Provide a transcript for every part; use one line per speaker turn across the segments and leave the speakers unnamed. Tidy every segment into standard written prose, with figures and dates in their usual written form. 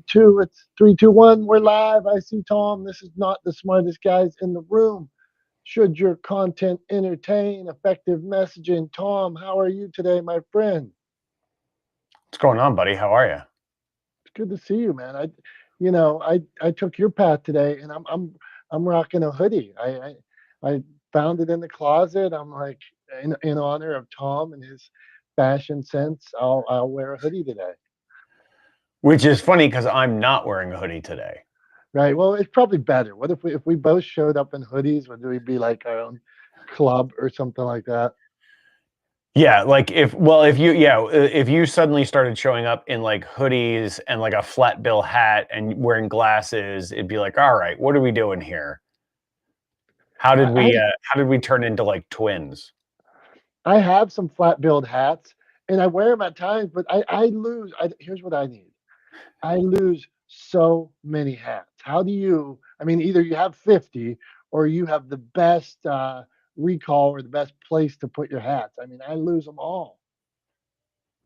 2. It's 3, 2, 1. We're live. I see Tom. This is not the smartest guys in the room. Should your content entertain? Effective messaging. Tom, how are you today, my friend?
What's going on, buddy? How are you?
It's good to see you, man. I took your path today, and I'm rocking a hoodie. I found it in the closet. I'm like, in honor of Tom and his fashion sense, I'll wear a hoodie today.
Which is funny because I'm not wearing a hoodie today.
Right. Well, it's probably better. What if we both showed up in hoodies? Would we be like our own club or something like that?
Yeah, like if you suddenly started showing up in like hoodies and like a flat bill hat and wearing glasses, it'd be like, all right, what are we doing here?
I
How did we turn into like twins?
I have some flat billed hats, and I wear them at times, but I lose. Here's what I need. I lose so many hats. How do you? I mean, either you have 50 or you have the best recall or the best place to put your hats. I mean, I lose them all.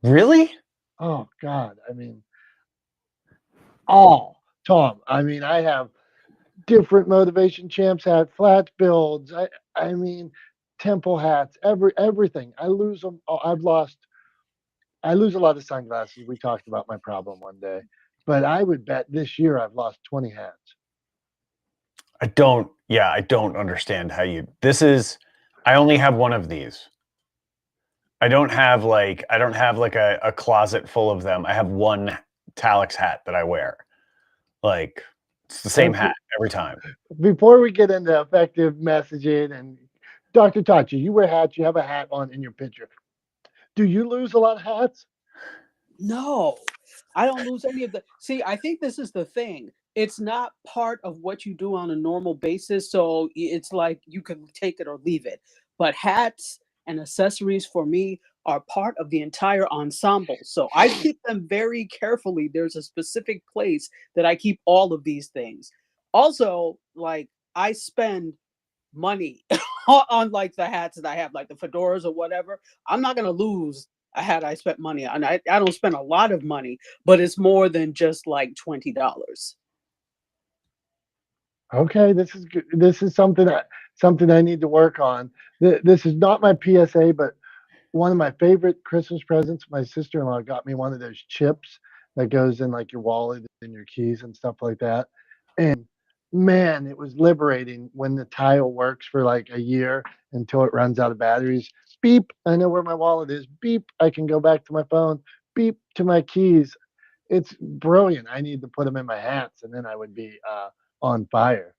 Really?
Oh God. I mean, all. Tom. I mean, I have different motivation champs hat, flat builds. I mean, temple hats, everything. I lose them. I've lost. I lose a lot of sunglasses. We talked about my problem one day, but I would bet this year I've lost 20 hats.
I don't understand how you I only have one of these. I don't have like a closet full of them. I have one Talex hat that I wear. Like it's the same
Okay.
hat every time.
Before we get into effective messaging and Dr. Tachi, you wear hats. You have a hat on in your picture. Do you lose a lot of hats?
No, I don't lose any of the. See, I think this is the thing. It's not part of what you do on a normal basis. So it's like you can take it or leave it. But hats and accessories for me are part of the entire ensemble. So I keep them very carefully. There's a specific place that I keep all of these things. Also, like I spend money on like the hats that I have, like the fedoras or whatever. I'm not gonna lose a hat I spent money on. I don't spend a lot of money, but it's more than just like $20.
Okay, this is good. This is something I need to work on. This is not my PSA, but one of my favorite Christmas presents. My sister-in-law got me one of those chips that goes in like your wallet and your keys and stuff like that. And man, it was liberating when the tile works for like a year until it runs out of batteries. Beep, I know where my wallet is. Beep, I can go back to my phone. Beep to my keys. It's brilliant. I need to put them in my hats, and then I would be on fire.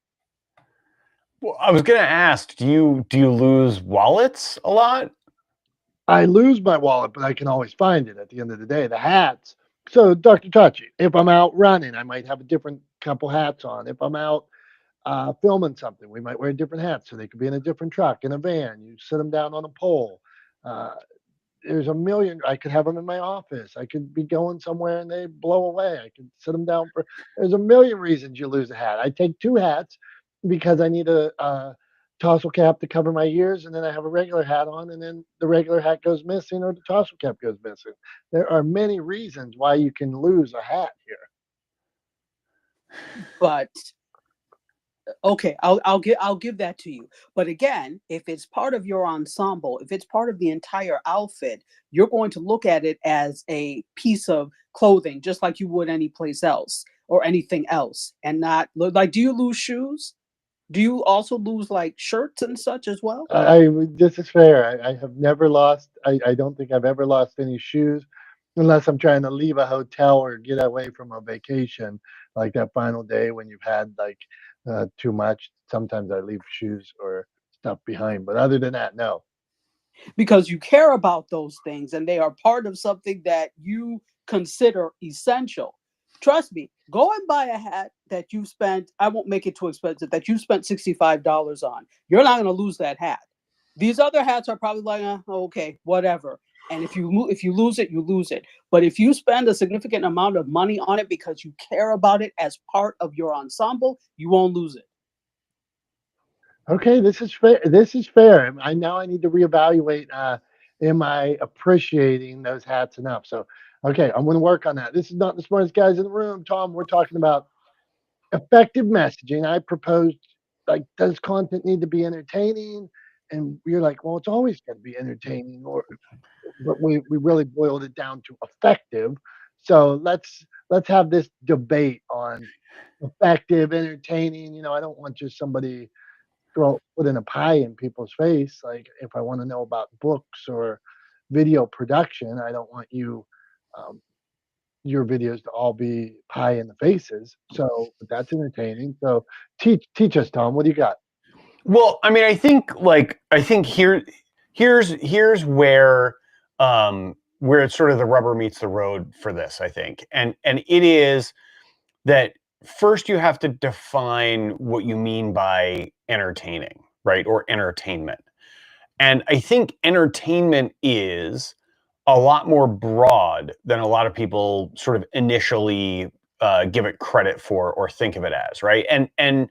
Well, I was gonna ask, do you lose wallets a lot?
I lose my wallet, but I can always find it at the end of the day. The hats. So, Dr. Tachi, if I'm out running, I might have a different couple hats on. If I'm out filming something, we might wear different hats so they could be in a different truck, in a van. You sit them down on a pole. Uh, there's a million. I could have them in my office. I could be going somewhere and they blow away. I could sit them down for. There's a million reasons you lose a hat. I take two hats because I need a tassel cap to cover my ears, and then I have a regular hat on, and then the regular hat goes missing or the tassel cap goes missing. There are many reasons why you can lose a hat here.
But okay, I'll give that to you. But again, if it's part of your ensemble, if it's part of the entire outfit, you're going to look at it as a piece of clothing, just like you would any place else or anything else, and not like. Do you lose shoes? Do you also lose like shirts and such as well?
This is fair. I have never lost. I don't think I've ever lost any shoes, unless I'm trying to leave a hotel or get away from a vacation, like that final day when you've had like too much. Sometimes I leave shoes or stuff behind, but other than that, no.
Because you care about those things and they are part of something that you consider essential. Trust me, go and buy a hat that you spent, I won't make it too expensive, that you spent $65 on. You're not going to lose that hat. These other hats are probably like, okay, whatever. And if you lose it, you lose it. But if you spend a significant amount of money on it because you care about it as part of your ensemble, you won't lose it.
Okay, this is fair. This is fair. I now I need to reevaluate. Am I appreciating those hats enough? So Okay, I'm going to work on that. This is not the smartest guys in the room, Tom. We're talking about effective messaging. I proposed, like, does content need to be entertaining? And you're like, well, it's always going to be entertaining, but we really boiled it down to effective. So let's have this debate on effective, entertaining. I don't want just somebody putting a pie in people's face. Like, if I want to know about books or video production, I don't want um, your videos to all be pie in the faces. So that's entertaining. So teach us, Tom. What do you got?
Well, I mean, I think here's where it's sort of the rubber meets the road for this, I think. And it is that first you have to define what you mean by entertaining, right? Or entertainment. And I think entertainment is a lot more broad than a lot of people sort of initially give it credit for or think of it as, right? And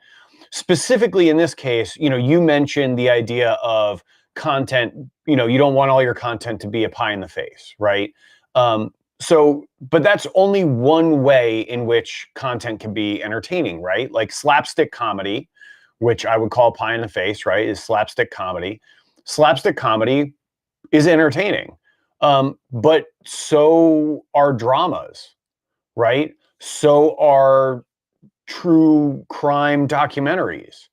specifically in this case, you mentioned the idea of content. You don't want all your content to be a pie in the face, right? But that's only one way in which content can be entertaining, right? Like slapstick comedy, which I would call pie in the face, right? Is slapstick comedy. Slapstick comedy is entertaining. But so are dramas, right? So are true crime documentaries.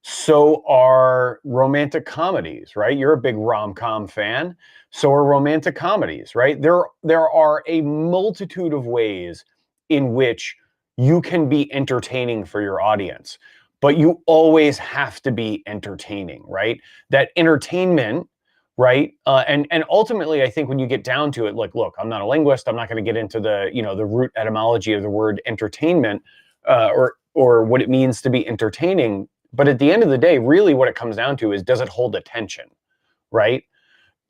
So are romantic comedies, right? You're a big rom-com fan. So are romantic comedies, right? There are a multitude of ways in which you can be entertaining for your audience, but you always have to be entertaining, right? That entertainment, right? And ultimately, I think when you get down to it, like, look, I'm not a linguist. I'm not going to get into the root etymology of the word entertainment, or what it means to be entertaining. But at the end of the day, really what it comes down to is, does it hold attention, right?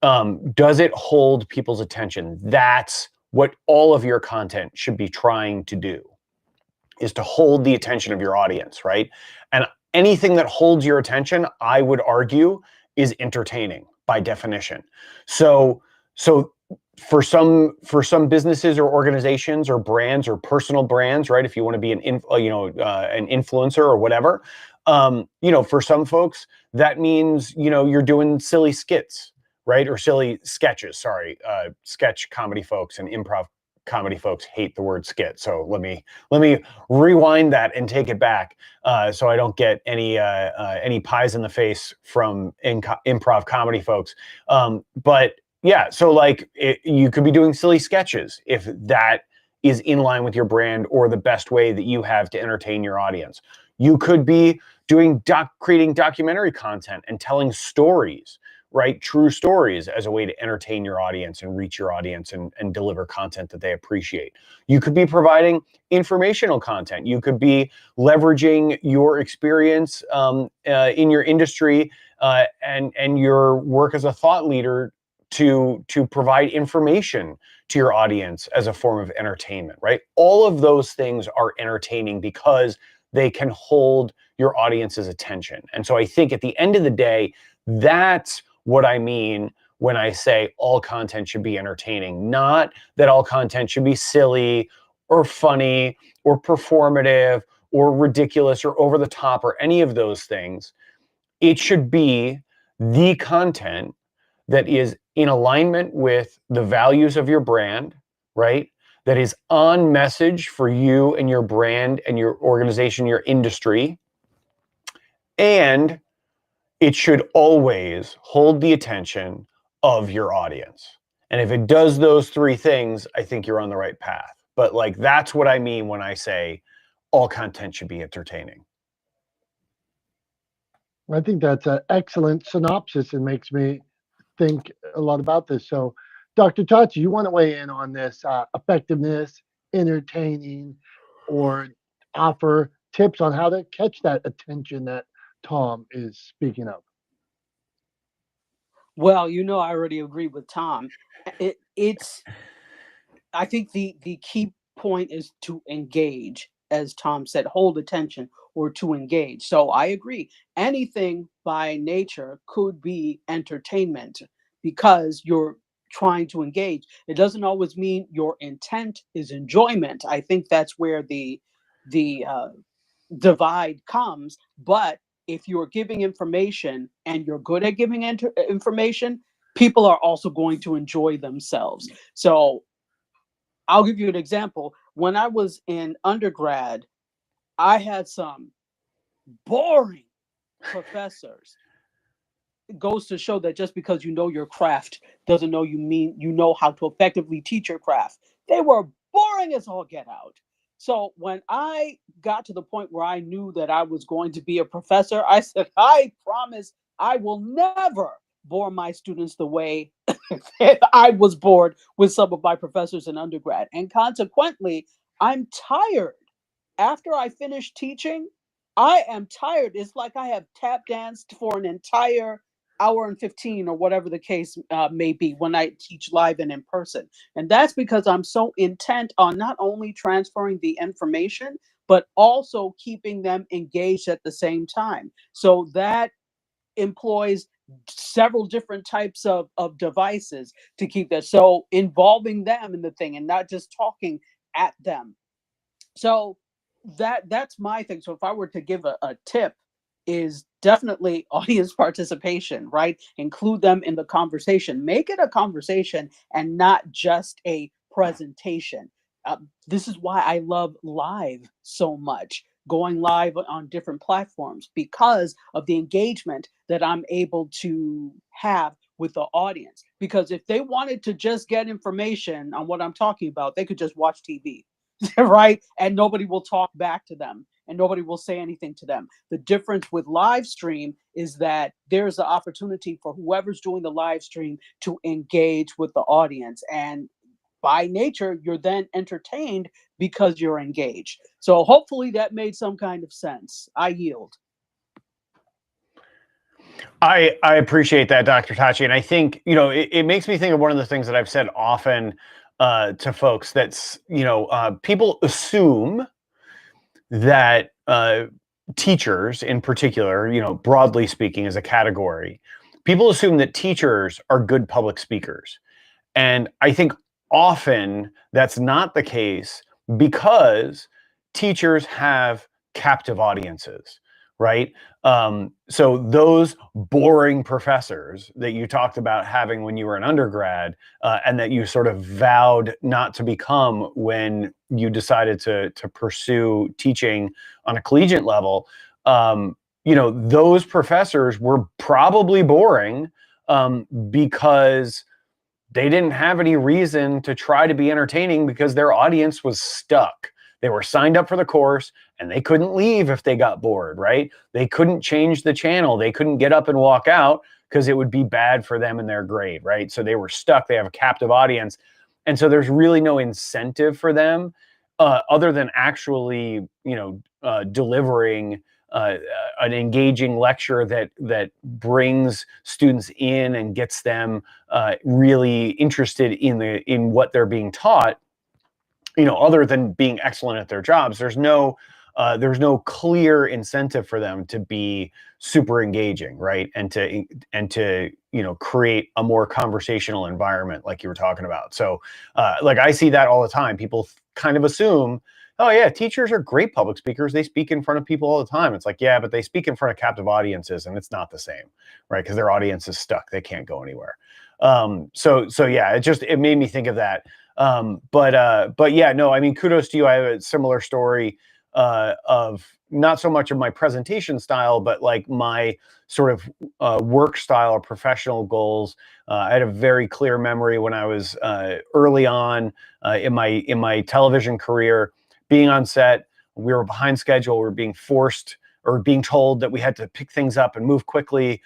Does it hold people's attention? That's what all of your content should be trying to do, is to hold the attention of your audience, right? And anything that holds your attention, I would argue, is entertaining by definition. So for some businesses or organizations or brands or personal brands, right? If you want to be an influencer or whatever, for some folks that means you're doing silly skits, right? Or silly sketches. Sorry, sketch comedy folks and improv comedy folks hate the word skit. So let me rewind that and take it back, so I don't get any pies in the face from improv comedy folks. But yeah, so like you could be doing silly sketches if that is in line with your brand or the best way that you have to entertain your audience. You could be creating documentary content and telling stories, right? True stories as a way to entertain your audience and reach your audience and deliver content that they appreciate. You could be providing informational content. You could be leveraging your experience in your industry and your work as a thought leader to provide information to your audience as a form of entertainment, right? All of those things are entertaining because they can hold your audience's attention. And so I think at the end of the day, that's what I mean when I say all content should be entertaining, not that all content should be silly or funny or performative or ridiculous or over the top or any of those things. It should be the content that is in alignment with the values of your brand, right? That is on message for you and your brand and your organization, your industry. And it should always hold the attention of your audience. And if it does those three things, I think you're on the right path. But like, that's what I mean when I say all content should be entertaining.
I think that's an excellent synopsis and makes me think a lot about this. So, Dr. Tachi, you want to weigh in on this effectiveness, entertaining, or offer tips on how to catch that attention that Tom is speaking of?
Well, I already agree with Tom. It's I think the key point is to engage, as Tom said, hold attention or to engage. So I agree. Anything by nature could be entertainment because you're trying to engage. It doesn't always mean your intent is enjoyment. I think that's where the divide comes. But if you're giving information and you're good at giving information, people are also going to enjoy themselves. So I'll give you an example. When I was in undergrad, I had some boring professors. It goes to show that just because you know your craft doesn't know you mean you know how to effectively teach your craft. They were boring as all get out. So when I got to the point where I knew that I was going to be a professor, I said, I promise I will never bore my students the way I was bored with some of my professors in undergrad. And consequently, I'm tired. After I finish teaching, I am tired. It's like I have tap danced for an entire hour and 15 or whatever the case may be when I teach live and in person. And that's because I'm so intent on not only transferring the information, but also keeping them engaged at the same time. So that employs several different types of devices to keep that. So involving them in the thing and not just talking at them. So that's my thing. So if I were to give a tip, is definitely audience participation, right? Include them in the conversation. Make it a conversation and not just a presentation. This is why I love live so much, going live on different platforms, because of the engagement that I'm able to have with the audience. Because if they wanted to just get information on what I'm talking about, they could just watch TV. Right? And nobody will talk back to them and nobody will say anything to them. The difference with live stream is that there's the opportunity for whoever's doing the live stream to engage with the audience. And by nature, you're then entertained because you're engaged. So hopefully that made some kind of sense. I yield.
I appreciate that, Dr. Tachi. And I think, it makes me think of one of the things that I've said often to folks. That's, people assume that teachers in particular, broadly speaking as a category, people assume that teachers are good public speakers. And I think often that's not the case because teachers have captive audiences, right? So those boring professors that you talked about having when you were an undergrad and that you sort of vowed not to become when you decided to pursue teaching on a collegiate level, those professors were probably boring because they didn't have any reason to try to be entertaining because their audience was stuck. They were signed up for the course and they couldn't leave if they got bored, right? They couldn't change the channel. They couldn't get up and walk out because it would be bad for them in their grade, right? So they were stuck. They have a captive audience. And so there's really no incentive for them other than actually, delivering an engaging lecture that brings students in and gets them really interested in what they're being taught. Other than being excellent at their jobs, there's no clear incentive for them to be super engaging, right? And to create a more conversational environment like you were talking about. So like I see that all the time. People kind of assume, oh yeah, teachers are great public speakers. They speak in front of people all the time. It's like, yeah, but they speak in front of captive audiences and it's not the same, right? Because their audience is stuck. They can't go anywhere. So yeah, it made me think of that. But yeah, no, I mean, kudos to you. I have a similar story of not so much of my presentation style, but like my sort of work style or professional goals. I had a very clear memory when I was early on in my television career, being on set. We were behind schedule. We were being forced or being told that we had to pick things up and move quickly,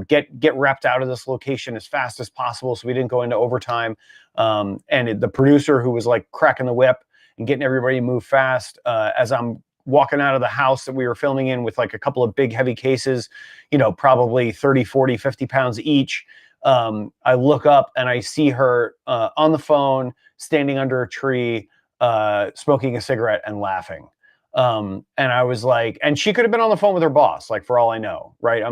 get wrapped out of this location as fast as possible. So we didn't go into overtime. And the producer, who was like cracking the whip and getting everybody to move fast, as I'm walking out of the house that we were filming in with like a couple of big heavy cases, probably 30, 40, 50 pounds each. I look up and I see her on the phone, standing under a tree, smoking a cigarette and laughing. And I was like, and she could have been on the phone with her boss, like for all I know, right?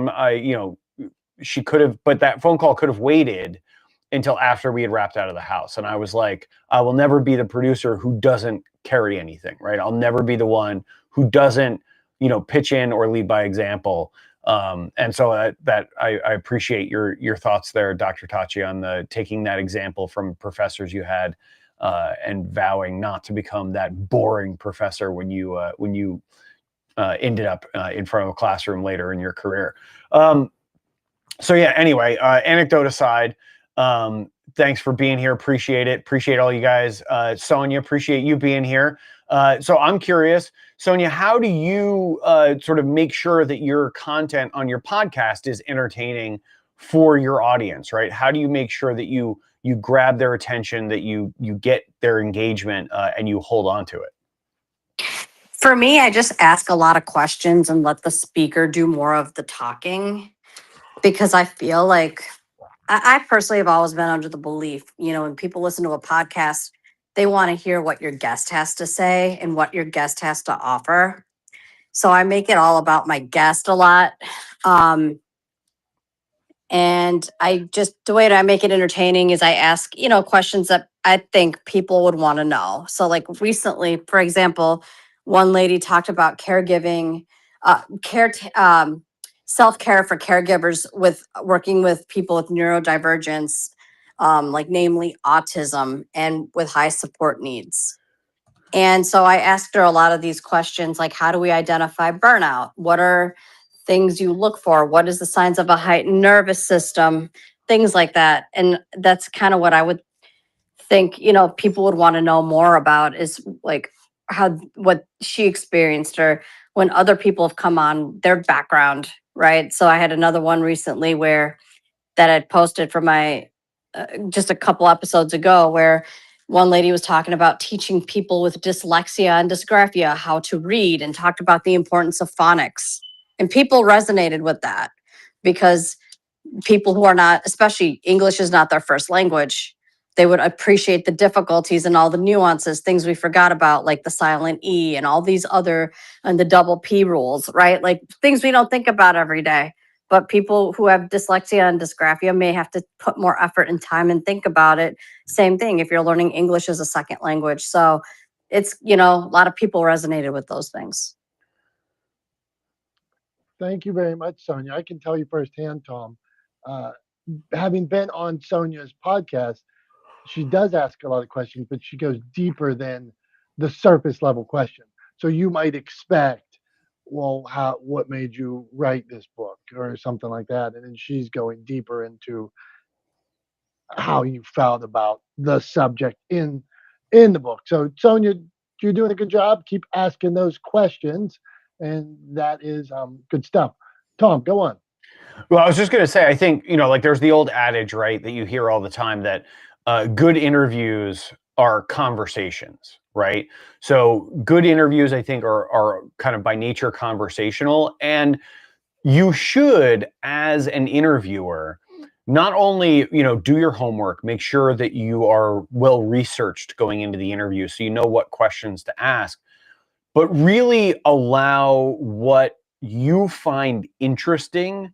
She could have, but that phone call could have waited until after we had wrapped out of the house. And I was like, I will never be the producer who doesn't carry anything, right? I'll never be the one who doesn't, pitch in or lead by example. And so I appreciate your thoughts there, Dr. Tachi, on taking that example from professors you had, and vowing not to become that boring professor when you ended up in front of a classroom later in your career. So yeah, anyway, anecdote aside, thanks for being here. Appreciate it. Appreciate all you guys. Sonia, appreciate you being here. So I'm curious, Sonia, how do you sort of make sure that your content on your podcast is entertaining for your audience, right? How do you make sure that you grab their attention, that you get their engagement, and you hold on to it?
For me, I just ask a lot of questions and let the speaker do more of the talking, because I feel like I personally have always been under the belief, when people listen to a podcast, they want to hear what your guest has to say and what your guest has to offer. So I make it all about my guest a lot. And the way that I make it entertaining is I ask, questions that I think people would want to know. So like recently, for example, one lady talked about caregiving, self-care for caregivers with working with people with neurodivergence, like namely autism and with high support needs. And so I asked her a lot of these questions, like how do we identify burnout? What are things you look for? What is the signs of a heightened nervous system? Things like that. And that's kind of what I would think, people would want to know more about, is like what she experienced, or when other people have come on, their background, right? So I had another one recently that I posted for my just a couple episodes ago, where one lady was talking about teaching people with dyslexia and dysgraphia how to read, and talked about the importance of phonics. And people resonated with that, because people who are not, especially English is not their first language, they would appreciate the difficulties and all the nuances, things we forgot about, like the silent E and all these other, and the double P rules, right? Like things we don't think about every day. But people who have dyslexia and dysgraphia may have to put more effort and time and think about it. Same thing if you're learning English as a second language. So it's, a lot of people resonated with those things.
Thank you very much, Sonia. I can tell you firsthand, Tom, having been on Sonia's podcast, she does ask a lot of questions, but she goes deeper than the surface level question. So you might expect, well, what made you write this book or something like that, and then she's going deeper into how you felt about the subject in the book. So Sonia, you're doing a good job. Keep asking those questions, and that is good stuff. Tom, go on.
Well, I was just going to say, I think, like there's the old adage, right, that you hear all the time, that good interviews are conversations, right? So good interviews, I think, are kind of by nature conversational. And you should, as an interviewer, not only, do your homework, make sure that you are well researched going into the interview so you know what questions to ask, but really allow what you find interesting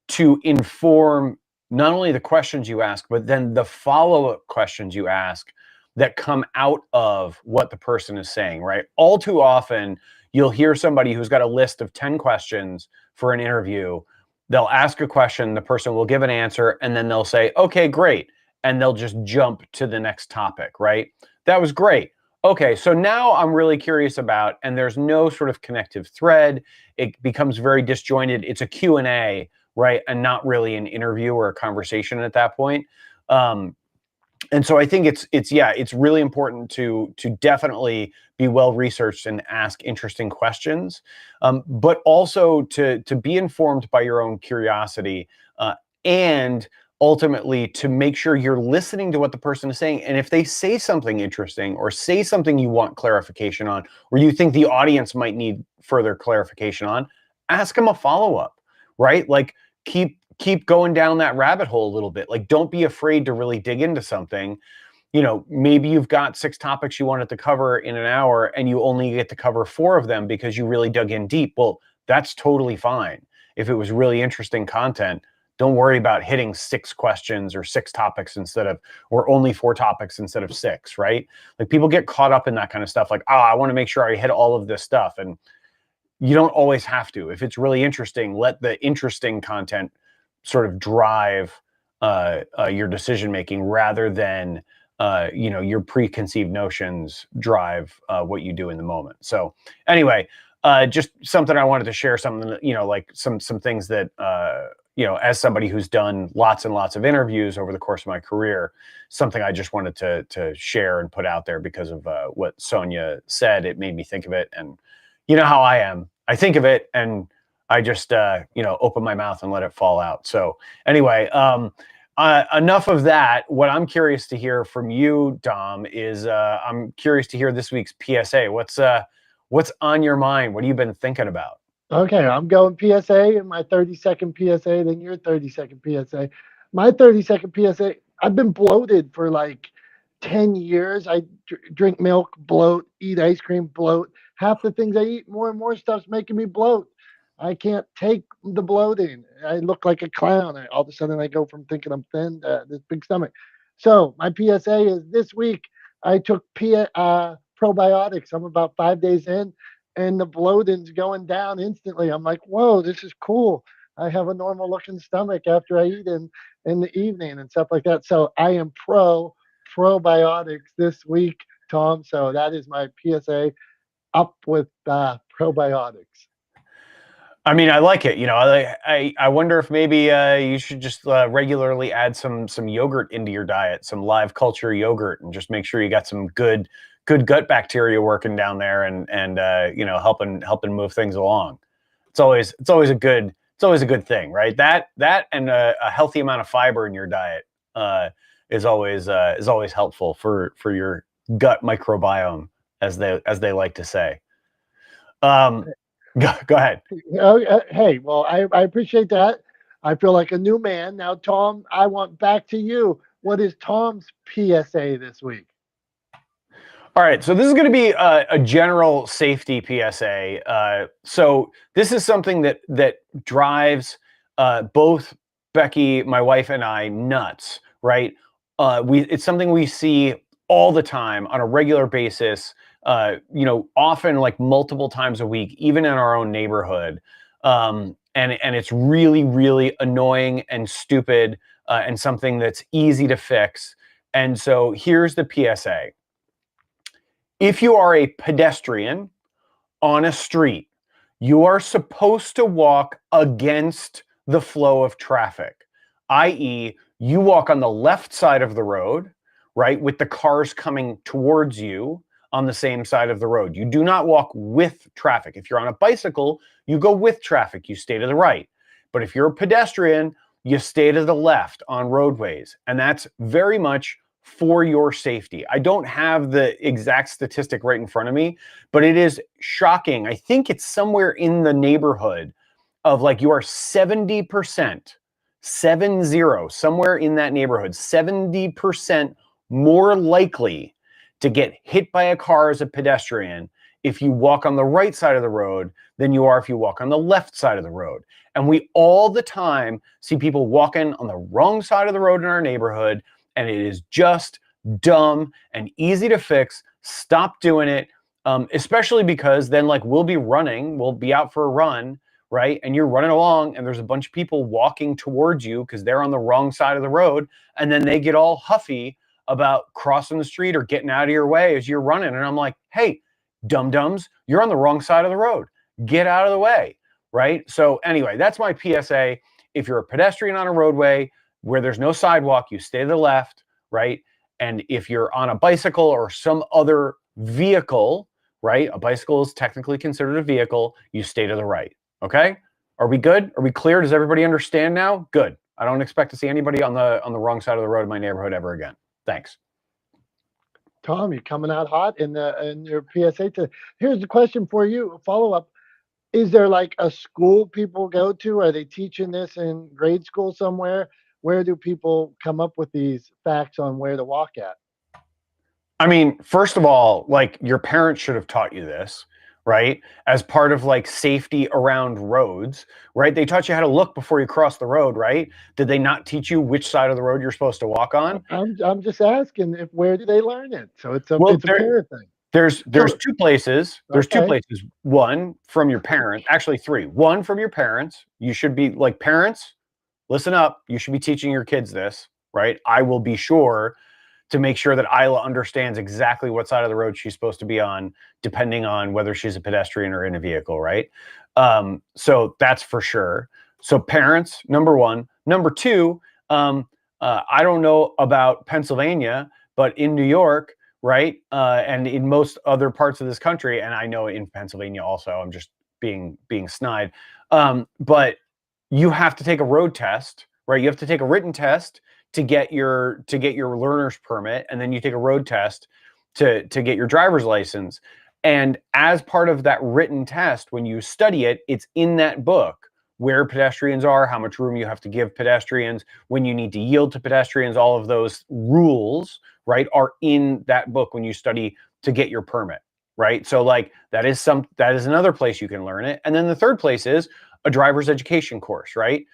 to inform not only the questions you ask, but then the follow-up questions you ask that come out of what the person is saying, right? All too often, you'll hear somebody who's got a list of 10 questions for an interview. They'll ask a question, the person will give an answer, and then they'll say, okay, great. And they'll just jump to the next topic, right? That was great. Okay, so now I'm really curious about, and there's no sort of connective thread. It becomes very disjointed. It's a Q&A, right? And not really an interview or a conversation at that point. And so I think it's really important to definitely be well researched and ask interesting questions, but also to be informed by your own curiosity, and ultimately to make sure you're listening to what the person is saying. And if they say something interesting or say something you want clarification on, or you think the audience might need further clarification on, ask them a follow-up, right? Like keep going down that rabbit hole a little bit. Like, don't be afraid to really dig into something. Maybe you've got 6 topics you wanted to cover in an hour and you only get to cover 4 of them because you really dug in deep. Well, that's totally fine. If it was really interesting content, Don't worry about hitting 6 questions or 6 topics or only 4 topics instead of 6, right? Like people get caught up in that kind of stuff. Like, I want to make sure I hit all of this stuff. And you don't always have to. If it's really interesting, let the interesting content sort of drive your decision making rather than your preconceived notions drive what you do in the moment. So anyway, just something I wanted to share. Something that, like some things that as somebody who's done lots and lots of interviews over the course of my career, something I just wanted to share and put out there because of what Sonia said. It made me think of it, and you know how I am. I think of it and I just open my mouth and let it fall out. So anyway, enough of that. What I'm curious to hear from you, Dom, is I'm curious to hear this week's PSA. What's on your mind? What have you been thinking about?
Okay, I'm going PSA and my 30-second PSA, then your 30-second PSA. My 30-second PSA, I've been bloated for like 10 years. I drink milk, bloat, eat ice cream, bloat. Half the things I eat, more and more stuff's making me bloat. I can't take the bloating. I look like a clown. All of a sudden, I go from thinking I'm thin to this big stomach. So my PSA is this week, I took probiotics. I'm about 5 days in, and the bloating's going down instantly. I'm like, whoa, this is cool. I have a normal looking stomach after I eat in the evening and stuff like that. So I am probiotics this week, Tom. So that is my PSA, up with probiotics.
I mean, I like it. I wonder if maybe you should just regularly add some yogurt into your diet, some live culture yogurt, and just make sure you got some good gut bacteria working down there and helping move things along. It's always a good thing, right? That and a healthy amount of fiber in your diet is always helpful for your gut microbiome, as they like to say. Go ahead.
Hey, well, I appreciate that. I feel like a new man. Now, Tom, I want back to you. What is Tom's PSA this week?
All right, so this is going to be a general safety PSA. So this is something that drives both Becky, my wife, and I nuts, right? It's something we see all the time on a regular basis. Often like multiple times a week, even in our own neighborhood. And it's really, really annoying and stupid and something that's easy to fix. And so here's the PSA. If you are a pedestrian on a street, you are supposed to walk against the flow of traffic, i.e., you walk on the left side of the road, right, with the cars coming towards you on the same side of the road. You do not walk with traffic. If you're on a bicycle, you go with traffic. You stay to the right. But if you're a pedestrian, you stay to the left on roadways. And that's very much for your safety. I don't have the exact statistic right in front of me, but it is shocking. I think it's somewhere in the neighborhood of like you are 70%, somewhere in that neighborhood, 70% more likely to get hit by a car as a pedestrian if you walk on the right side of the road than you are if you walk on the left side of the road. And we all the time see people walking on the wrong side of the road in our neighborhood, and it is just dumb and easy to fix. Stop doing it, especially because then like we'll be out for a run, right? And you're running along and there's a bunch of people walking towards you because they're on the wrong side of the road. And then they get all huffy about crossing the street or getting out of your way as you're running. And I'm like, hey, dum-dums, you're on the wrong side of the road. Get out of the way, right? So anyway, that's my PSA. If you're a pedestrian on a roadway where there's no sidewalk, you stay to the left, right? And if you're on a bicycle or some other vehicle, right? A bicycle is technically considered a vehicle, you stay to the right, okay? Are we good? Are we clear? Does everybody understand now? Good. I don't expect to see anybody on the wrong side of the road in my neighborhood ever again. Thanks.
Tom, you're coming out hot in your PSA. Here's the question for you, a follow-up. Is there like a school people go to? Are they teaching this in grade school somewhere? Where do people come up with these facts on where to walk at?
I mean, first of all, like your parents should have taught you this, right? As part of like safety around roads, right? They taught you how to look before you cross the road, right? Did they not teach you which side of the road you're supposed to walk on?
I'm just asking if where do they learn it? So
Well,
it's a parent thing.
there's
So
two places. There's two
okay,
places. One from your parents, actually three. One from your parents. You should be like parents, listen up. You should be teaching your kids this, right? I will be sure to make sure that Isla understands exactly what side of the road she's supposed to be on, depending on whether she's a pedestrian or in a vehicle, right? So that's for sure. So parents, number one. Number two, I don't know about Pennsylvania, but in New York, right, and in most other parts of this country, and I know in Pennsylvania also, I'm just being snide, but you have to take a road test, right? You have to take a written test to get your learner's permit, and then you take a road test to get your driver's license. And as part of that written test, when you study it, it's in that book where pedestrians are, how much room you have to give pedestrians, when you need to yield to pedestrians. All of those rules, right, are in that book when you study to get your permit, right? So like that is another place you can learn it. And then the third place is a driver's education course, right?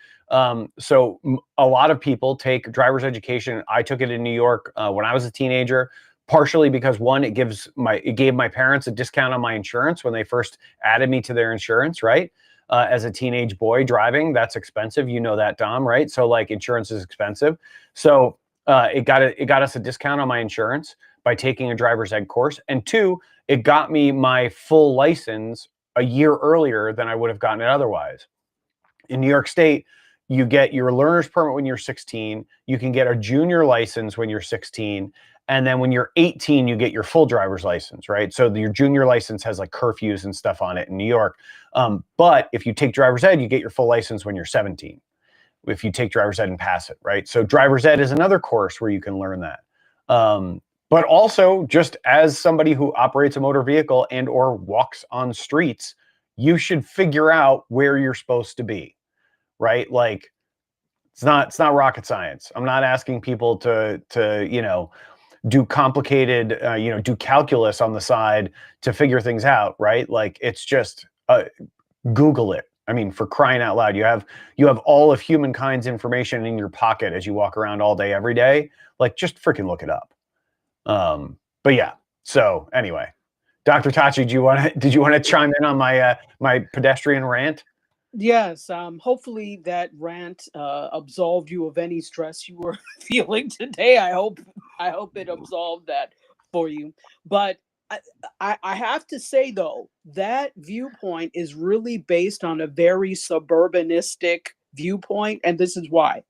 So a lot of people take driver's education. I took it in New York when I was a teenager, partially because one, it gave my parents a discount on my insurance when they first added me to their insurance, right? As a teenage boy driving, that's expensive. You know that, Dom, right? So like insurance is expensive. So it got us a discount on my insurance by taking a driver's ed course. And two, it got me my full license a year earlier than I would have gotten it otherwise. In New York State, you get your learner's permit when you're 16. You can get a junior license when you're 16. And then when you're 18, you get your full driver's license, right? So your junior license has like curfews and stuff on it in New York. But if you take driver's ed, you get your full license when you're 17. If you take driver's ed and pass it, right? So driver's ed is another course where you can learn that. But also, just as somebody who operates a motor vehicle and or walks on streets, you should figure out where you're supposed to be, right? Like it's not rocket science. I'm not asking people to do complicated, do calculus on the side to figure things out, right? Like it's just Google it. I mean, for crying out loud, you have all of humankind's information in your pocket as you walk around all day, every day. Like just freaking look it up. But yeah. So anyway, Dr. Tachi, did you want to chime in on my my pedestrian rant?
Yes, hopefully that rant absolved you of any stress you were feeling today. I hope it absolved that for you. But I have to say though, that viewpoint is really based on a very suburbanistic viewpoint, and this is why.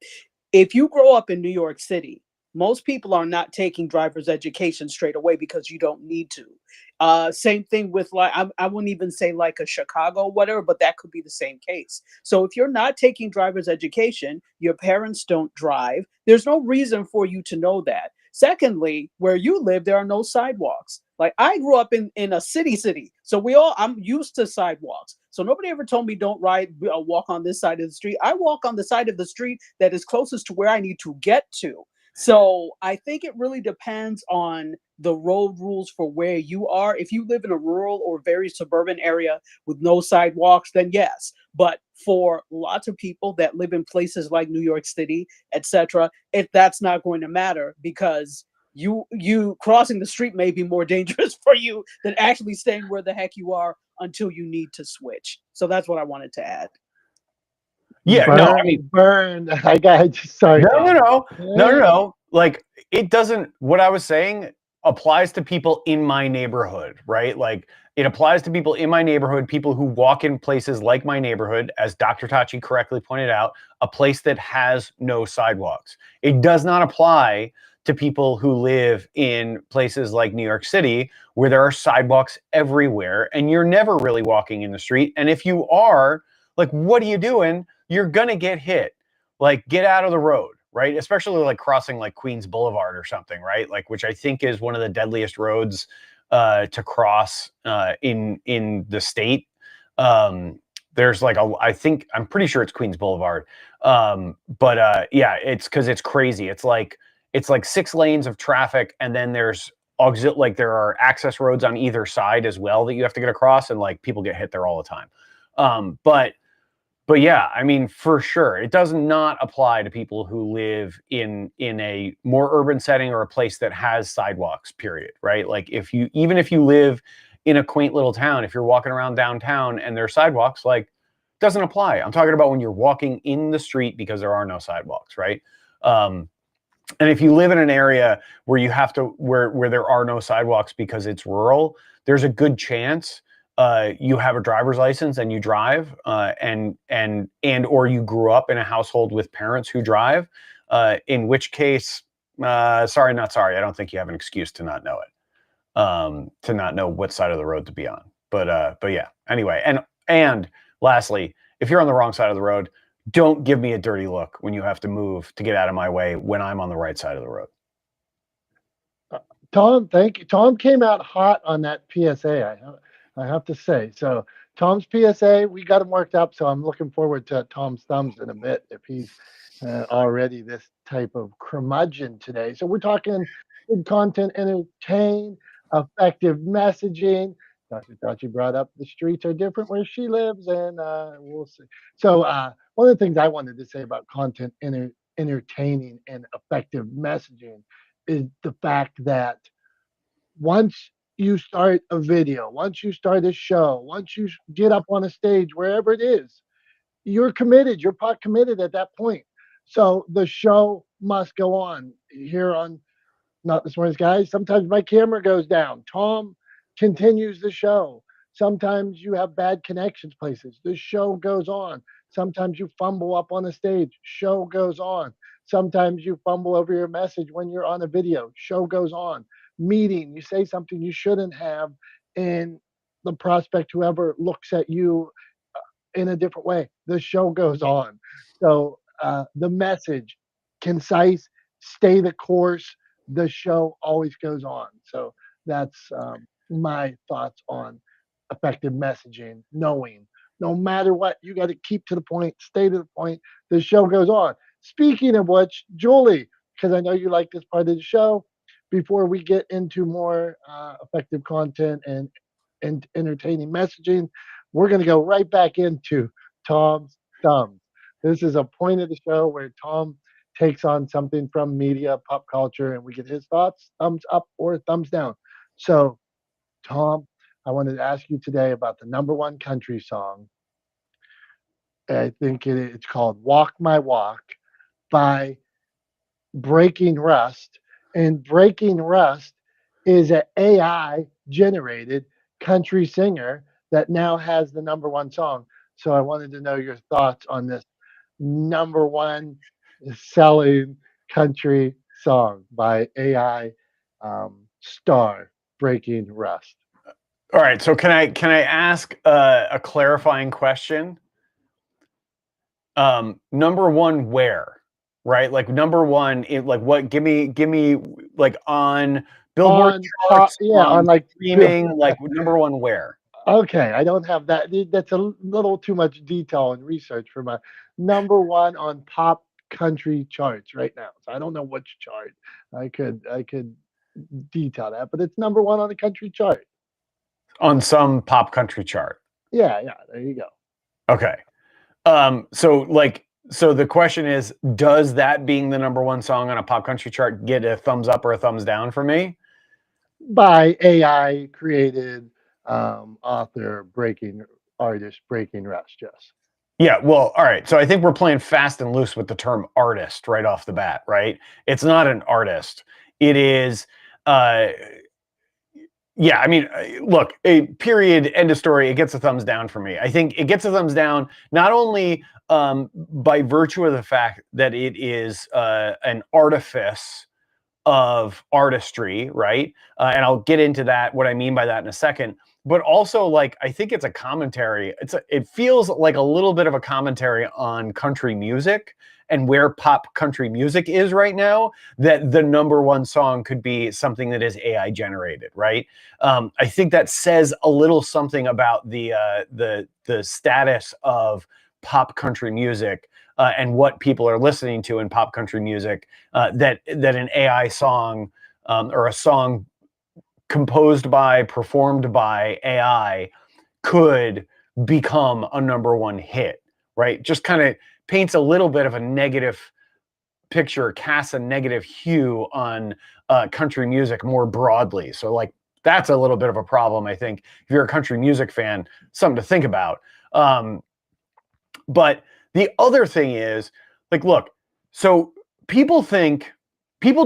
If you grow up in New York City, most people are not taking driver's education straight away because you don't need to. Same thing with like I wouldn't even say like a Chicago, whatever, but that could be the same case. So if you're not taking driver's education, your parents don't drive. There's no reason for you to know that. Secondly, where you live, there are no sidewalks. Like I grew up in a city, so I'm used to sidewalks. So nobody ever told me don't walk on this side of the street. I walk on the side of the street that is closest to where I need to get to. So I think it really depends on the road rules for where you are. If you live in a rural or very suburban area with no sidewalks, then yes. But for lots of people that live in places like New York City, etc., that's not going to matter because you crossing the street may be more dangerous for you than actually staying where the heck you are until you need to switch. So that's what I wanted to add.
Yeah,
burn,
no, I mean,
burn. I got sorry.
No. Like it doesn't. What I was saying applies to people in my neighborhood, right? Like it applies to people in my neighborhood, people who walk in places like my neighborhood, as Dr. Tachi correctly pointed out, a place that has no sidewalks. It does not apply to people who live in places like New York City, where there are sidewalks everywhere and you're never really walking in the street. And if you are, like, what are you doing? You're gonna get hit. Like, get out of the road, right? Especially like crossing like Queens Boulevard or something, right? Like, which I think is one of the deadliest roads to cross in the state. There's like I'm pretty sure it's Queens Boulevard. Yeah, it's because it's crazy. It's like 6 lanes of traffic, and then there's like there are access roads on either side as well that you have to get across, and like people get hit there all the time. But yeah, I mean, for sure, it does not apply to people who live in a more urban setting or a place that has sidewalks, period, right? Like even if you live in a quaint little town, if you're walking around downtown and there's sidewalks, like, doesn't apply. I'm talking about when you're walking in the street because there are no sidewalks, right? And if you live in an area where you have to, where there are no sidewalks because it's rural, there's a good chance you have a driver's license and you drive, and or you grew up in a household with parents who drive. In which case, sorry, not sorry. I don't think you have an excuse to not know it, to not know what side of the road to be on. But yeah. Anyway, and lastly, if you're on the wrong side of the road, don't give me a dirty look when you have to move to get out of my way when I'm on the right side of the road.
Tom, thank you. Tom came out hot on that PSA. I have to say. So Tom's PSA, we got him worked up. So I'm looking forward to Tom's thumbs in a bit if he's already this type of curmudgeon today. So we're talking good content, entertain, effective messaging. Dr. Tachi brought up the streets are different where she lives, and we'll see. So one of the things I wanted to say about content, entertaining, and effective messaging is the fact that once you start a video, once you start a show, once you get up on a stage, wherever it is, you're committed. You're pot committed at that point. So the show must go on. Here on Not This Morning's Guys, sometimes my camera goes down. Tom continues the show. Sometimes you have bad connections places. The show goes on. Sometimes you fumble up on a stage. Show goes on. Sometimes you fumble over your message when you're on a video. Show goes on. Meeting, you say something you shouldn't have, and the prospect, whoever, looks at you in a different way. The show goes on. So the message, concise, stay the course. The show always goes on. So that's my thoughts on effective messaging, knowing no matter what, you got to keep to the point, stay to the point. The show goes on. Speaking of which, Julie, because I know you like this part of the show, before we get into more effective content and entertaining messaging, we're going to go right back into Tom's thumbs. This is a point of the show where Tom takes on something from media, pop culture, and we get his thoughts, thumbs up or thumbs down. So, Tom, I wanted to ask you today about the #1 country song. I think it's called Walk My Walk by Breaking Rust. And Breaking Rust is an AI generated country singer that now has the #1 song. So I wanted to know your thoughts on this #1 selling country song by AI star Breaking Rust.
All right. So can I ask a clarifying question? #1 where? Right? Like #1, like what? Give me like on Billboard charts,
on like
streaming, like #1 where?
Okay, I don't have that. That's a little too much detail and research for my #1 on pop country charts right now. So I don't know which chart. I could detail that, but it's #1 on the country chart.
On some pop country chart.
Yeah, there you go.
Okay. So the question is, does that being the #1 song on a pop country chart get a thumbs up or a thumbs down for me?
By AI created author artist Breaking Rust, yes.
Yeah, well, all right. So I think we're playing fast and loose with the term artist right off the bat, right? It's not an artist. It is yeah, I mean, look, a period, end of story. It gets a thumbs down for me. I think it gets a thumbs down not only by virtue of the fact that it is an artifice of artistry, right? And I'll get into that, what I mean by that in a second. But also, like, I think it's a commentary. It feels like a little bit of a commentary on country music and where pop country music is right now, that the #1 song could be something that is AI generated, right? I think that says a little something about the status of pop country music and what people are listening to in pop country music. That an AI song or a song composed by, performed by AI could become a #1 hit, right? Just kind of paints a little bit of a negative picture, casts a negative hue on country music more broadly. So like that's a little bit of a problem, I think. If you're a country music fan, something to think about. But the other thing is, like, look, so people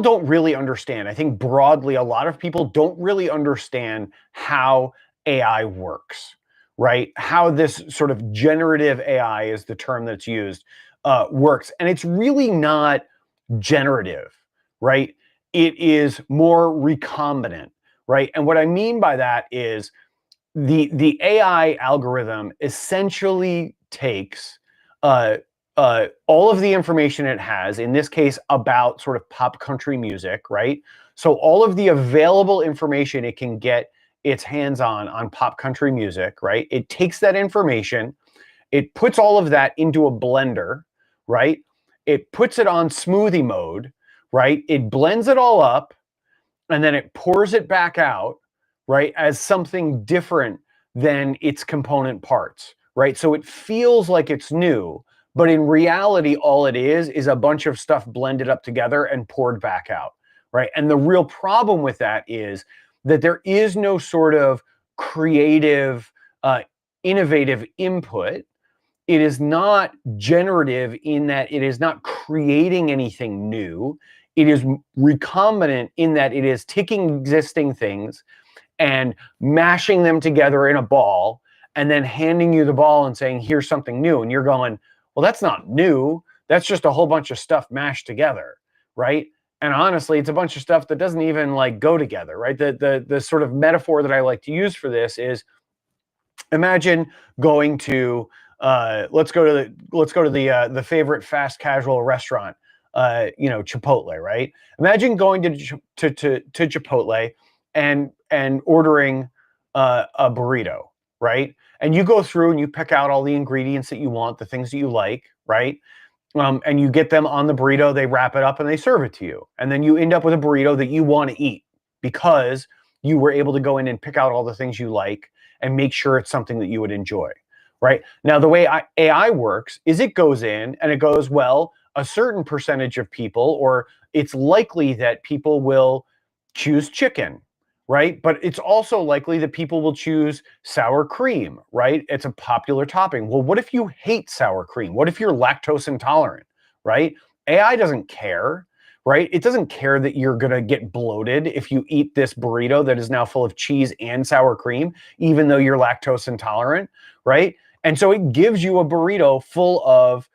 don't really understand. I think broadly, a lot of people don't really understand how AI works, right? How this sort of generative AI is the term that's used, works. And it's really not generative, right? It is more recombinant, right? And what I mean by that is the AI algorithm essentially takes all of the information it has, in this case about sort of pop country music, right? So all of the available information it can get its hands on pop country music, right? It takes that information, it puts all of that into a blender, right? It puts it on smoothie mode, right? It blends it all up, and then it pours it back out, right, as something different than its component parts, right? So it feels like it's new, but in reality, all it is a bunch of stuff blended up together and poured back out, right? And the real problem with that is that there is no sort of creative, innovative input. It is not generative in that it is not creating anything new. It is recombinant in that it is taking existing things and mashing them together in a ball and then handing you the ball and saying, here's something new. And you're going, well, that's not new. That's just a whole bunch of stuff mashed together, right? And honestly, it's a bunch of stuff that doesn't even like go together, right? The sort of metaphor that I like to use for this is, imagine going to let's go to the favorite fast casual restaurant, Chipotle, right? Imagine going to Chipotle and ordering a burrito, right? And you go through and you pick out all the ingredients that you want, the things that you like, right? And you get them on the burrito, they wrap it up and they serve it to you. And then you end up with a burrito that you want to eat because you were able to go in and pick out all the things you like and make sure it's something that you would enjoy, right? Now, the way AI works is it goes in and it goes, well, a certain percentage of people, or it's likely that people will choose chicken, right? But it's also likely that people will choose sour cream, right? It's a popular topping. Well, what if you hate sour cream? What if you're lactose intolerant, right? AI doesn't care, right? It doesn't care that you're going to get bloated if you eat this burrito that is now full of cheese and sour cream, even though you're lactose intolerant, right? And so it gives you a burrito full of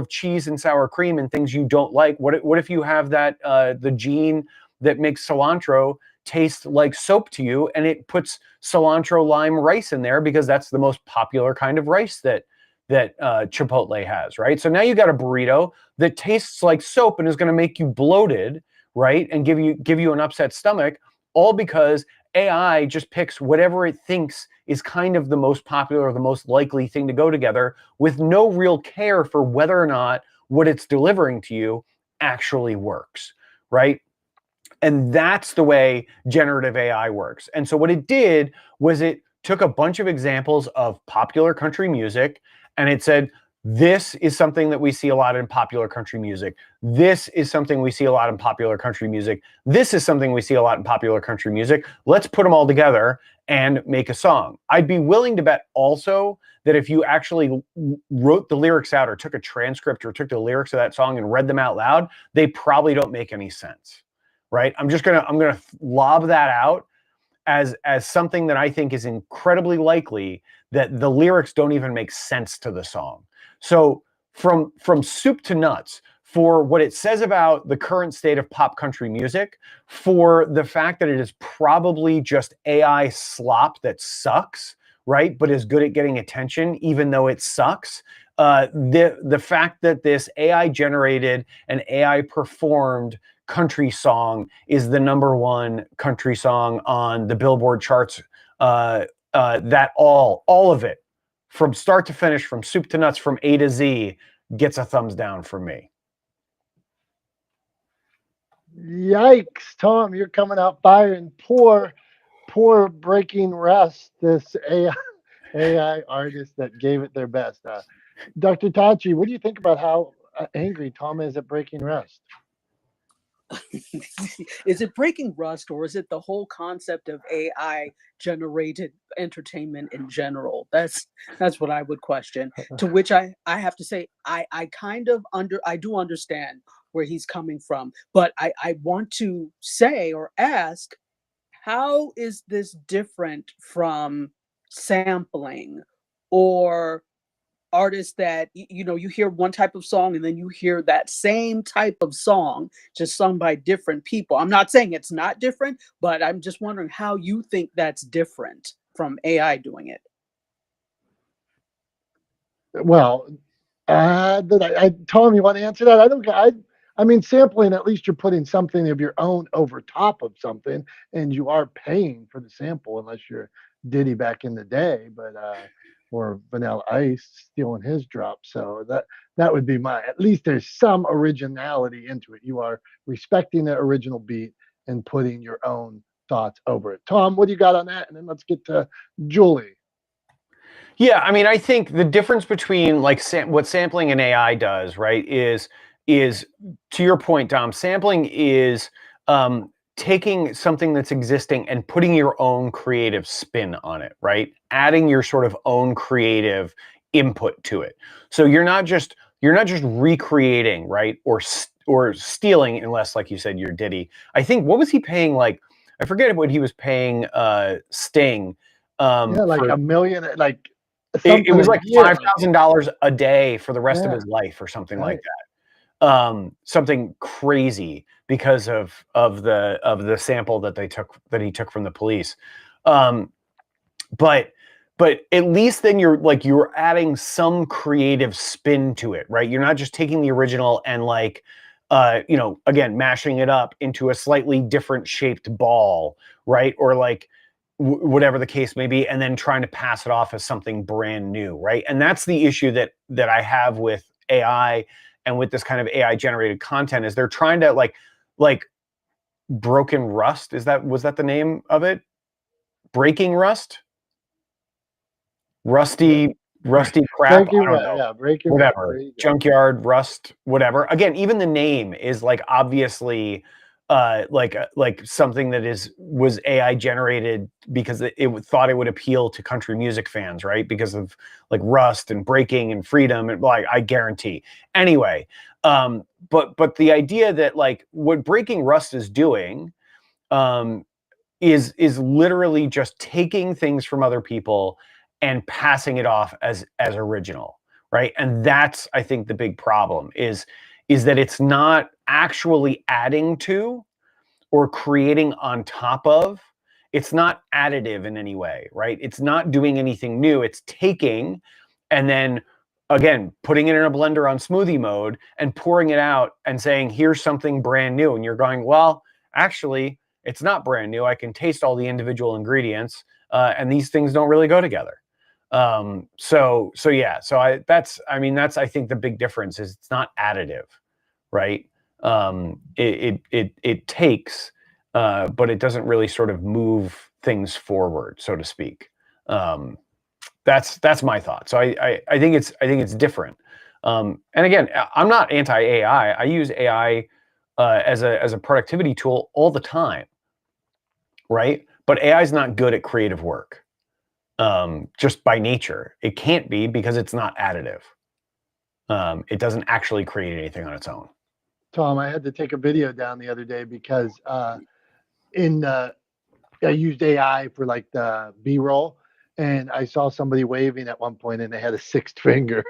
cheese and sour cream and things you don't like. What if you have that the gene that makes cilantro taste like soap to you, and it puts cilantro lime rice in there because that's the most popular kind of rice that Chipotle has, right? So now you got a burrito that tastes like soap and is going to make you bloated, right? And give you an upset stomach, all because AI just picks whatever it thinks is kind of the most popular or the most likely thing to go together, with no real care for whether or not what it's delivering to you actually works, right? And that's the way generative AI works. And so what it did was it took a bunch of examples of popular country music and it said, this is something that we see a lot in popular country music. This is something we see a lot in popular country music. This is something we see a lot in popular country music. Let's put them all together and make a song. I'd be willing to bet also that if you actually wrote the lyrics out or took a transcript or took the lyrics of that song and read them out loud, they probably don't make any sense, right? I'm gonna lob that out as something that I think is incredibly likely that the lyrics don't even make sense to the song. So from soup to nuts, for what it says about the current state of pop country music, for the fact that it is probably just AI slop that sucks, right? But is good at getting attention, even though it sucks. The fact that this AI generated and AI performed country song is the #1 country song on the Billboard charts, that all of it, from start to finish, from soup to nuts, from A to Z, gets a thumbs down from me.
Yikes, Tom, you're coming out firing. Poor Breaking Rust, this AI artist that gave it their best. Dr. Tachi, what do you think about how angry Tom is at Breaking Rust?
Is it breaking rust, or is it the whole concept of AI generated entertainment in general? That's what I would question. To which I have to say I kind of I do understand where he's coming from, but I want to say or ask, how is this different from sampling or artists that you hear one type of song and then you hear that same type of song just sung by different people? I'm not saying it's not different, but I'm just wondering how you think that's different from AI doing it.
Well, Tom, you want to answer that? I don't. I mean, sampling. At least you're putting something of your own over top of something, and you are paying for the sample, unless you're Diddy back in the day, but or Vanilla Ice stealing his drop. So that would be my. At least there's some originality into it. You are respecting the original beat and putting your own thoughts over it. Tom, what do you got on that? And then let's get to Julie.
Yeah, I mean, I think the difference between like what sampling and AI does, right, is to your point, Dom. Sampling is taking something that's existing and putting your own creative spin on it, right? Adding your sort of own creative input to it. So you're not just recreating, right, or stealing, unless, like you said, you're Diddy. I think, what was he paying? Like, I forget what he was paying Sting.
Yeah, like
for,
a million, like
it
something
was
a
like
year.
$5,000 a day for the rest of
Yeah,
his life, or something like
right.
that. Something crazy because of the sample that he took from the police. But at least then you're adding some creative spin to it, right? You're not just taking the original and again, mashing it up into a slightly different shaped ball, right? Or like whatever the case may be, and then trying to pass it off as something brand new, right? And that's the issue that I have with AI and with this kind of AI generated content, is they're trying to like Broken Rust. Was that the name of it? Breaking Rust? Rusty crap.
Breaking
I don't
Rust.
know.
Yeah, Breaking Rust. There
Whatever.
you go.
Junkyard Rust. Whatever. Again, even the name is like obviously like something that was AI generated because it thought it would appeal to country music fans, right? Because of like rust and breaking and freedom, and like, I guarantee. Anyway, but the idea that like what Breaking Rust is doing is literally just taking things from other people and passing it off as original, right? And that's, I think, the big problem is that it's not actually adding to or creating on top of. It's not additive in any way, right? It's not doing anything new. It's taking and then again putting it in a blender on smoothie mode and pouring it out and saying, here's something brand new. And you're going, well, actually, it's not brand new. I can taste all the individual ingredients, and these things don't really go together. So yeah. So that's I think the big difference is it's not additive, right? It takes, but it doesn't really sort of move things forward, so to speak. That's my thought. So I think it's different. And again, I'm not anti-AI. I use AI as a productivity tool all the time, right? But AI is not good at creative work, just by nature. It can't be, because it's not additive. It doesn't actually create anything on its own.
Tom, I had to take a video down the other day because I used AI for like the B-roll, and I saw somebody waving at one point, and they had a sixth finger.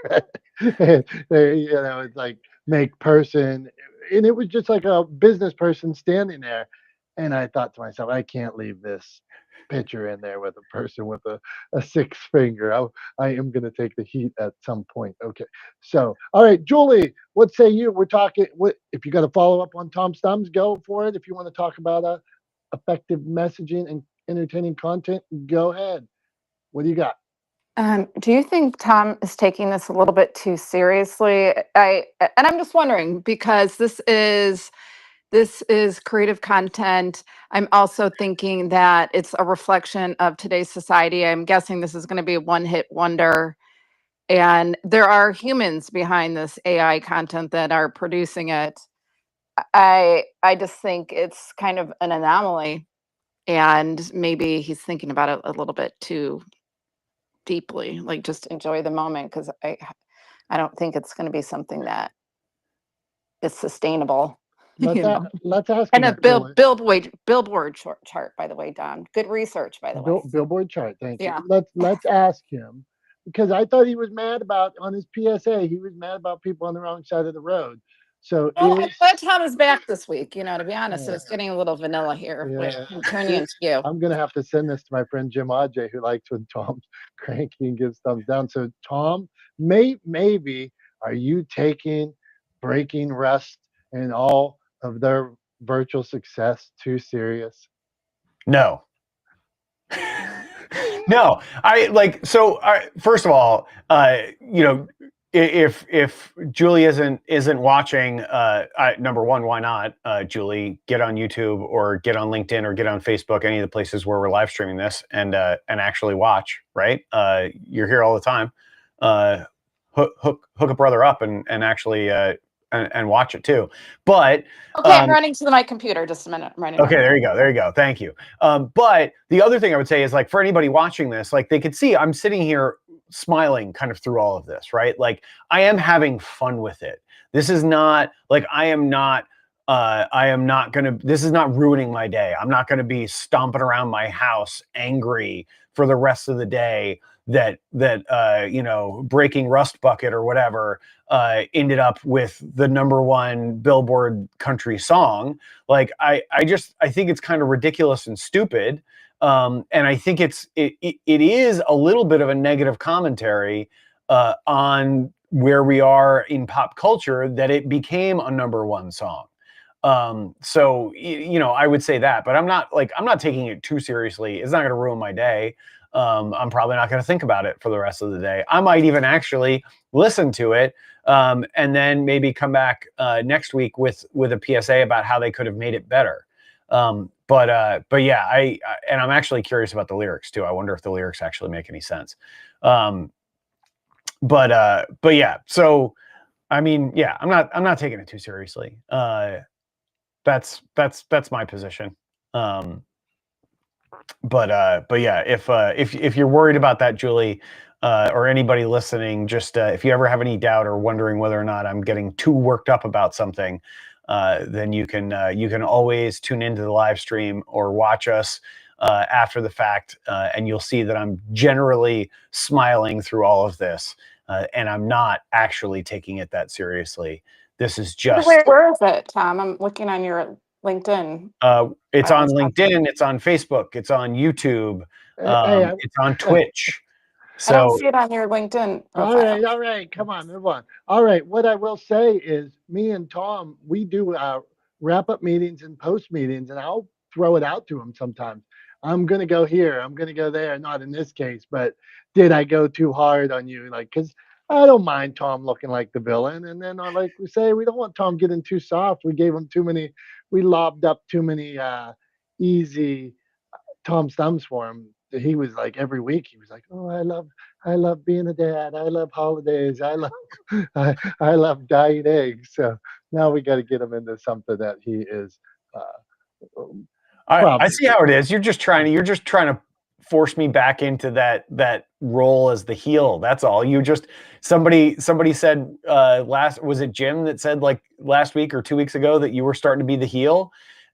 And it's like make person, and it was just like a business person standing there. And I thought to myself, I can't leave this picture in there with a person with a sixth finger. I am going to take the heat at some point. Okay. So, all right, Julie, what say you? We're talking, what if you got a follow up on Tom's thumbs, go for it. If you want to talk about effective messaging and entertaining content, go ahead. What do you got?
Do you think Tom is taking this a little bit too seriously? And I'm just wondering, because this is this is creative content. I'm also thinking that it's a reflection of today's society. I'm guessing this is going to be a one-hit wonder. And there are humans behind this AI content that are producing it. I just think it's kind of an anomaly, and maybe he's thinking about it a little bit too deeply. Like, just enjoy the moment, because I don't think it's going to be something that is sustainable.
Let's
You know,
let's ask him
and a
that, Julie.
billboard chart, by the way, Don. Good research, by the way.
Billboard chart. Thank
Yeah.
you. Let's ask him, because I thought he was mad about on his PSA. He was mad about people on the wrong side of the road. So
Well, I'm
is
glad Tom is back this week. You know, to be honest,
yeah,
it's getting a little vanilla here.
yeah.
I'm turning into you.
I'm gonna have to send this to my friend Jim Ajay, who likes when Tom's cranky and gives thumbs down. So Tom, maybe are you taking breaking Rust and all of their virtual success too serious?
No. No, I like, so first of all, you know, if Julie isn't watching, number one, why not, Julie, get on YouTube or get on LinkedIn or get on Facebook, any of the places where we're live streaming this, and actually watch, right? You're here all the time. Hook a brother up and actually and watch it too. But
Okay, I'm running to my computer. Just a minute. I'm running.
okay, there you go. Thank you. But the other thing I would say is, like, for anybody watching this, like, they could see I'm sitting here smiling kind of through all of this, right? Like, I am having fun with it. This is not like I am not gonna, this is not ruining my day. I'm not gonna be stomping around my house angry for the rest of the day that you know, breaking Rust bucket or whatever ended up with the #1 Billboard country song. Like, I think it's kind of ridiculous and stupid. And I think it is a little bit of a negative commentary on where we are in pop culture, that it became a #1 song. So, you know, I would say that, but I'm not taking it too seriously. It's not going to ruin my day. I'm probably not going to think about it for the rest of the day. I might even actually listen to it, and then maybe come back next week with a PSA about how they could have made it better. But yeah, and I'm actually curious about the lyrics too. I wonder if the lyrics actually make any sense. But yeah, so I mean, yeah, I'm not taking it too seriously. That's my position. But yeah, if you're worried about that, Julie, or anybody listening, just if you ever have any doubt or wondering whether or not I'm getting too worked up about something, then you can always tune into the live stream or watch us after the fact, and you'll see that I'm generally smiling through all of this, and I'm not actually taking it that seriously. This is just,
Where is it, Tom? I'm looking on your LinkedIn.
it's on LinkedIn, it's on Facebook, it's on YouTube, it's on Twitch.
I don't
So
see it on your LinkedIn
All
profile.
right, come on, move on. All right, what I will say is, me and Tom, we do wrap up meetings and post meetings, and I'll throw it out to him sometimes. I'm gonna go here, I'm gonna go there. Not in this case, but did I go too hard on you? Like, because I don't mind Tom looking like the villain, and then like we say, we don't want Tom getting too soft. We gave him too many, we lobbed up too many easy Tom's thumbs for him. He was like, every week he was like, "Oh, I love being a dad. I love holidays. I love dying eggs." So now we got to get him into something that he is.
I see how it is. You're just trying to force me back into that role as the heel. That's all. You just, somebody said was it Jim that said, like, last week or 2 weeks ago, that you were starting to be the heel,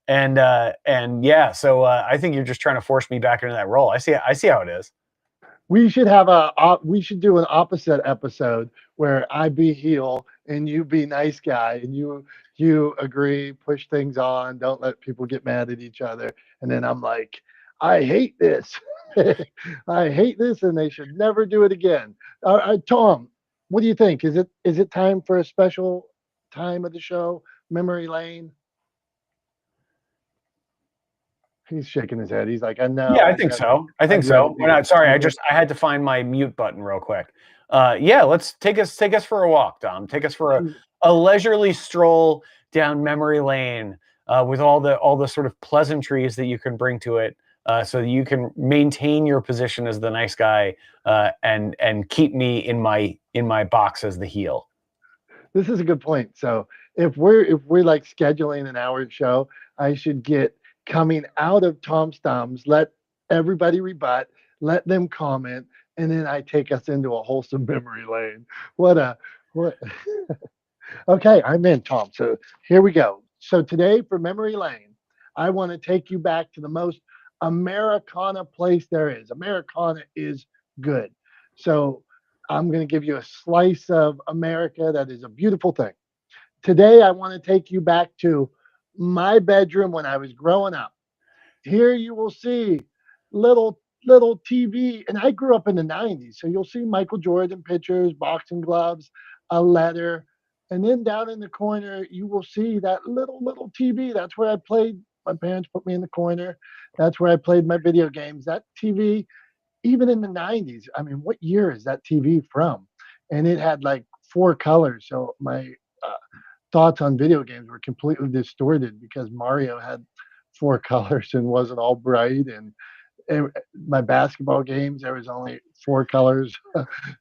and yeah. So I think you're just trying to force me back into that role. I see how it is.
We should do an opposite episode where I be heel and you be nice guy, and you agree, push things on, don't let people get mad at each other, and then I'm like, I hate this. I hate this, and they should never do it again. Tom, what do you think? Is it time for a special time of the show, memory lane? He's shaking his head. He's like, I know.
Yeah, I think so. Sorry, I had to find my mute button real quick. Yeah, let's take us for a walk, Dom. Take us for a leisurely stroll down memory lane with all the sort of pleasantries that you can bring to it, so that you can maintain your position as the nice guy, and keep me in my box as the heel.
This is a good point. So if we're like scheduling an hour show, I should get coming out of Tom's thumbs, let everybody rebut, let them comment, and then I take us into a wholesome memory lane. What okay, I'm in, Tom. So here we go. So today for memory lane, I want to take you back to the most Americana place there is. Americana is good. So I'm going to give you a slice of America that is a beautiful thing. Today, I want to take you back to my bedroom when I was growing up. Here you will see little TV, and I grew up in the '90s, so you'll see Michael Jordan pictures, boxing gloves, a letter, and then down in the corner you will see that little TV. That's where I played. My parents put me in the corner. That's where I played my video games. That TV, even in the '90s. I mean, what year is that TV from? And it had like 4 colors, so my uh, thoughts on video games were completely distorted because Mario had 4 colors and wasn't all bright, and my basketball games there was only 4 colors.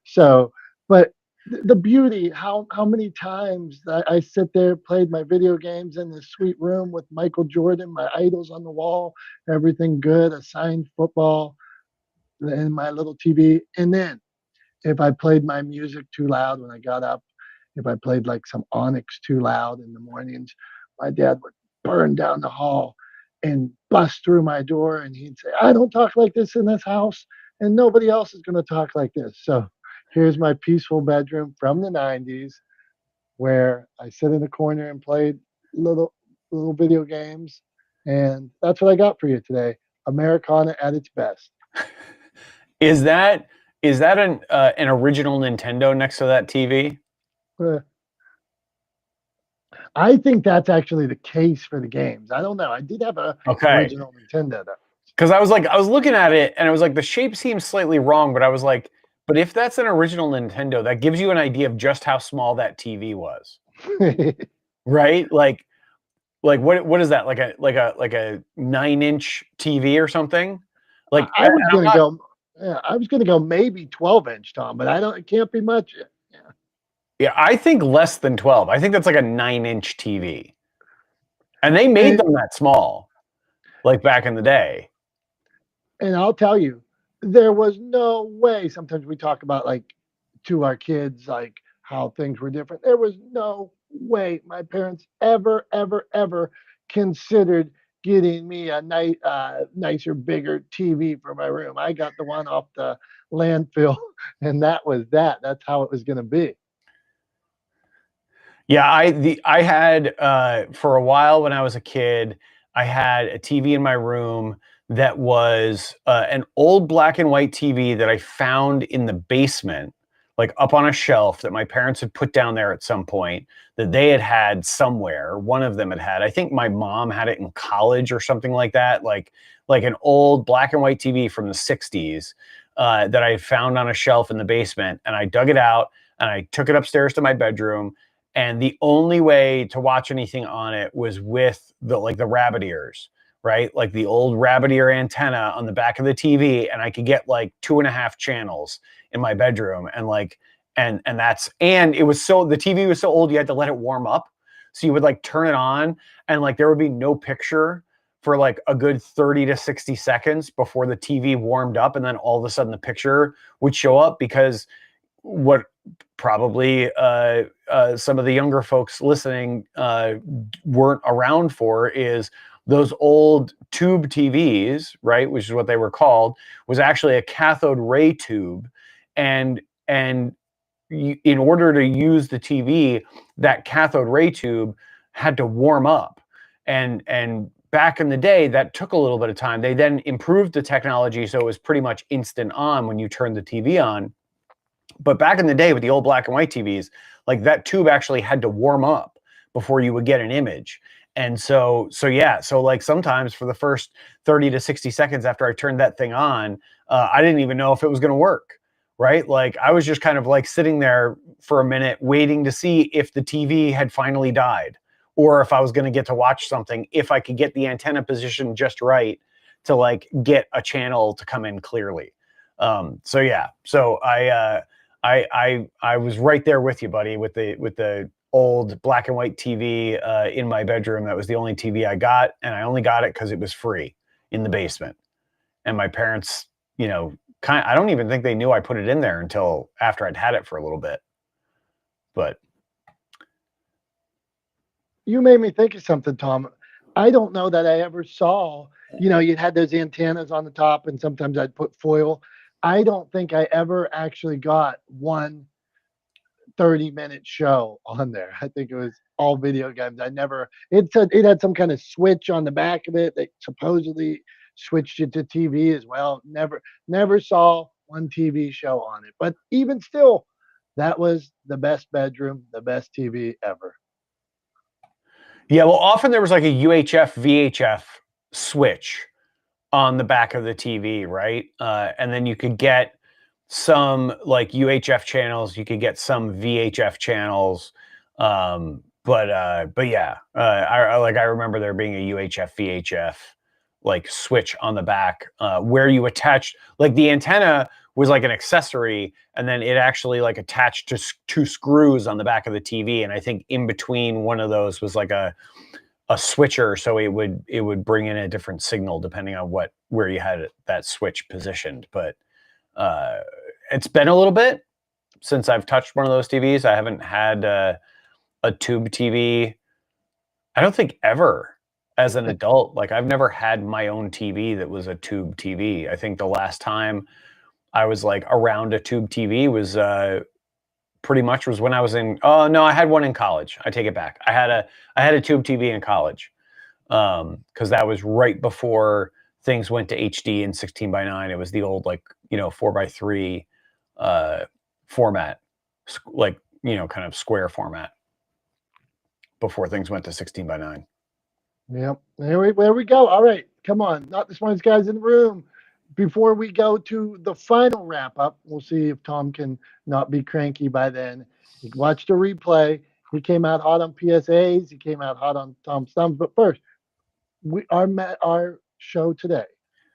So, but the beauty, how many times I sit there, played my video games in this sweet room with Michael Jordan, my idols on the wall, everything good, a signed football, and my little TV. And then if I played my music too loud when I got up, if I played like some Onyx too loud in the mornings, my dad would burn down the hall and bust through my door, and he'd say, I don't talk like this in this house, and nobody else is going to talk like this. So here's my peaceful bedroom from the '90s where I sit in the corner and played little video games. And that's what I got for you today. Americana at its best.
Is that an original Nintendo next to that TV?
Uh, I think that's actually the case for the games. I don't know. I did have a
Okay.
original Nintendo though.
Because I was looking at it and I was like, the shape seems slightly wrong, but I was like, but if that's an original Nintendo, that gives you an idea of just how small that TV was, right? Like what is that? Like a 9-inch TV or something? Like
I was gonna go. Yeah, I was gonna go maybe 12-inch, Tom, but I don't. It can't be much. Yeah.
Yeah, I think less than 12. I think that's like a 9-inch TV, and they made them that small, like back in the day.
And I'll tell you, there was no way. Sometimes we talk about like to our kids, like how things were different. There was no way my parents ever considered getting me a nicer, bigger TV for my room. I got the one off the landfill, and that was that. That's how it was going to be.
Yeah, I had for a while when I was a kid, I had a TV in my room that was an old black and white TV that I found in the basement, like up on a shelf that my parents had put down there at some point that they had somewhere. One of them had. I think my mom had it in college or something like that, like an old black and white TV from the '60s that I found on a shelf in the basement, and I dug it out and I took it upstairs to my bedroom. And the only way to watch anything on it was with the rabbit ears, right? Like the old rabbit ear antenna on the back of the TV, and I could get like 2.5 channels in my bedroom, and it was the TV was so old you had to let it warm up, so you would like turn it on, and like there would be no picture for like a good 30 to 60 seconds before the TV warmed up, and then all of a sudden the picture would show up, because what probably some of the younger folks listening weren't around for is those old tube TVs, right, which is what they were called, was actually a cathode ray tube, and in order to use the TV, that cathode ray tube had to warm up, and back in the day that took a little bit of time. They then improved the technology so it was pretty much instant on when you turned the TV on. But back in the day with the old black and white TVs, like that tube actually had to warm up before you would get an image. And so like sometimes for the first 30 to 60 seconds after I turned that thing on, I didn't even know if it was going to work, right? Like I was just kind of like sitting there for a minute waiting to see if the TV had finally died or if I was going to get to watch something, if I could get the antenna position just right to like get a channel to come in clearly. So yeah, so I was right there with you, buddy, with the old black and white TV in my bedroom. That was the only TV I got, and I only got it because it was free in the basement. And my parents, you know, I don't even think they knew I put it in there until after I'd had it for a little bit. But
You made me think of something, Tom. I don't know that I ever saw, you know, you had those antennas on the top, and sometimes I'd put foil. I don't think I ever actually got one 30-minute show on there. I think it was all video games. It said it had some kind of switch on the back of it that supposedly switched it to TV as well. Never saw one TV show on it. But even still, that was the best bedroom, the best TV ever.
yeah, well, often there was like a UHF VHF switch on the back of the TV, right? And then you could get some like UHF channels, you could get some VHF channels. But yeah, I remember there being a UHF VHF like switch on the back where you attached, like the antenna was like an accessory, and then it actually like attached to two screws on the back of the TV, and I think in between one of those was like a switcher, so it would bring in a different signal depending on where you had that switch positioned. But it's been a little bit since I've touched one of those TVs. I haven't had a tube TV, I don't think, ever as an adult. Like, I've never had my own TV that was a tube TV. I think the last time I was like around a tube TV was pretty much was when I was in, oh no, I had one in college. I take it back. I had a tube TV in college because that was right before things went to HD and 16:9. It was the old, like, 4:3 format, like, kind of square format before things went to 16:9.
Yep. There we go. All right. Come on. Not the smartest guys in the room. Before we go to the final wrap up, we'll see if Tom can not be cranky by then. He watched a replay. He came out hot on PSAs. He came out hot on Tom's thumbs. But first, our show today,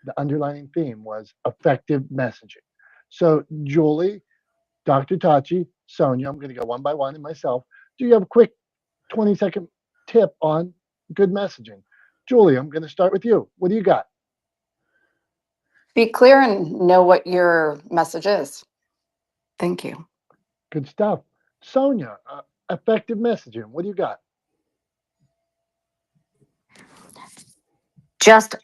the underlining theme was effective messaging. So Julie, Dr. Tachi, Sonia, I'm going to go one by one, and myself. Do you have a quick 20-second tip on good messaging? Julie, I'm going to start with you. What do you got?
Be clear and know what your message is. Thank you.
Good stuff. Sonia, effective messaging. What do you got?
Just